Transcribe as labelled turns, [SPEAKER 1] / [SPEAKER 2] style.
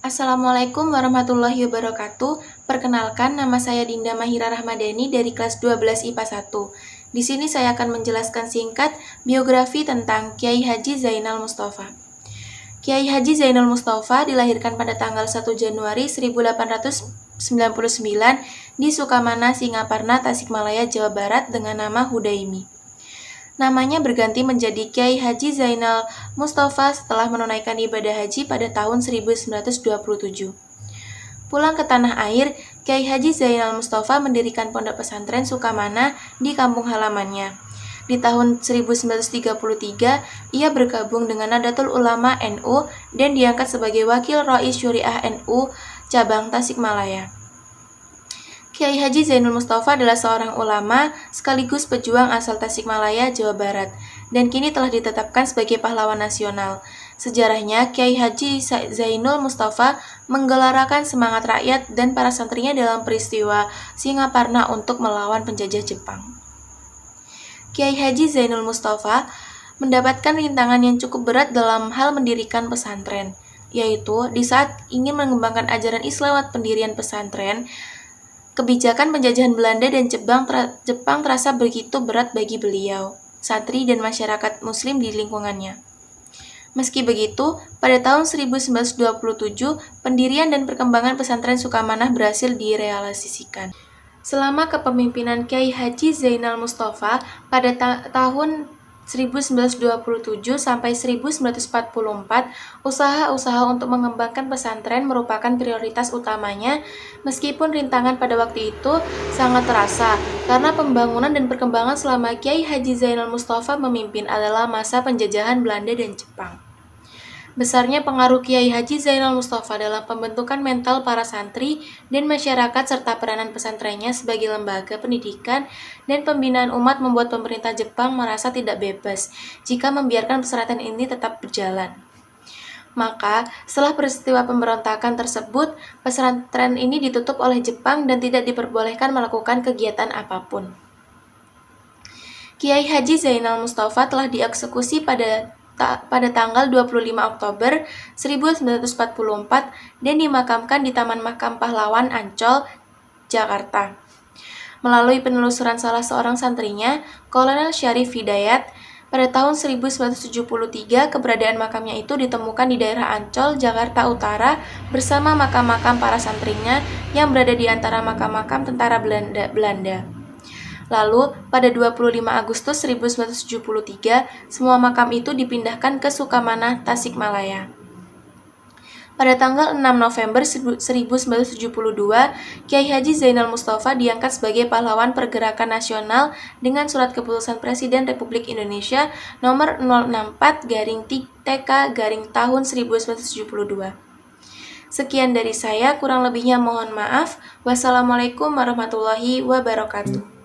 [SPEAKER 1] Assalamualaikum warahmatullahi wabarakatuh. Perkenalkan, nama saya Dinda Mahira Rahmadani dari kelas 12 IPA 1. Di sini saya akan menjelaskan singkat biografi tentang Kiai Haji Zainal Mustafa. Kiai Haji Zainal Mustafa dilahirkan pada tanggal 1 Januari 1899 di Sukamana, Singaparna, Tasikmalaya, Jawa Barat dengan nama Hudaimi. Namanya berganti menjadi Kiai Haji Zainal Mustafa setelah menunaikan ibadah haji pada tahun 1927. Pulang ke tanah air, Kiai Haji Zainal Mustafa mendirikan pondok pesantren Sukamana di kampung halamannya. Di tahun 1933, ia bergabung dengan Nahdlatul Ulama NU dan diangkat sebagai Wakil Rais Syuriah NU cabang Tasikmalaya. Kiai Haji Zainal Mustafa adalah seorang ulama sekaligus pejuang asal Tasikmalaya, Jawa Barat, dan kini telah ditetapkan sebagai pahlawan nasional. Sejarahnya, Kiai Haji Zainal Mustafa menggelarakan semangat rakyat dan para santrinya dalam peristiwa Singaparna untuk melawan penjajah Jepang. Kiai Haji Zainal Mustafa mendapatkan rintangan yang cukup berat dalam hal mendirikan pesantren, yaitu di saat ingin mengembangkan ajaran Islam lewat pendirian pesantren. Kebijakan penjajahan Belanda dan Jepang terasa begitu berat bagi beliau, santri dan masyarakat muslim di lingkungannya. Meski begitu, pada tahun 1927, pendirian dan perkembangan pesantren Sukamanah berhasil direalisasikan. Selama kepemimpinan Kiai Haji Zainal Mustafa pada tahun 1927 sampai 1944, usaha-usaha untuk mengembangkan pesantren merupakan prioritas utamanya, meskipun rintangan pada waktu itu sangat terasa, karena pembangunan dan perkembangan selama Kiai Haji Zainal Mustafa memimpin adalah masa penjajahan Belanda dan Jepang. Besarnya pengaruh Kiai Haji Zainal Mustafa dalam pembentukan mental para santri dan masyarakat serta peranan pesantrennya sebagai lembaga pendidikan dan pembinaan umat membuat pemerintah Jepang merasa tidak bebas jika membiarkan pesantren ini tetap berjalan. Maka, setelah peristiwa pemberontakan tersebut, pesantren ini ditutup oleh Jepang dan tidak diperbolehkan melakukan kegiatan apapun. Kiai Haji Zainal Mustafa telah dieksekusi pada tanggal 25 Oktober 1944 dan dimakamkan di Taman Makam Pahlawan Ancol, Jakarta. Melalui penelusuran salah seorang santrinya, Kolonel Syarif Hidayat, pada tahun 1973 keberadaan makamnya itu ditemukan di daerah Ancol, Jakarta Utara bersama makam-makam para santrinya yang berada di antara makam-makam tentara Belanda. Lalu, pada 25 Agustus 1973, semua makam itu dipindahkan ke Sukamana, Tasikmalaya. Pada tanggal 6 November 1972, Kiai Haji Zainal Mustafa diangkat sebagai pahlawan pergerakan nasional dengan surat keputusan Presiden Republik Indonesia nomor 064-TK-tahun 1972. Sekian dari saya, kurang lebihnya mohon maaf. Wassalamualaikum warahmatullahi wabarakatuh.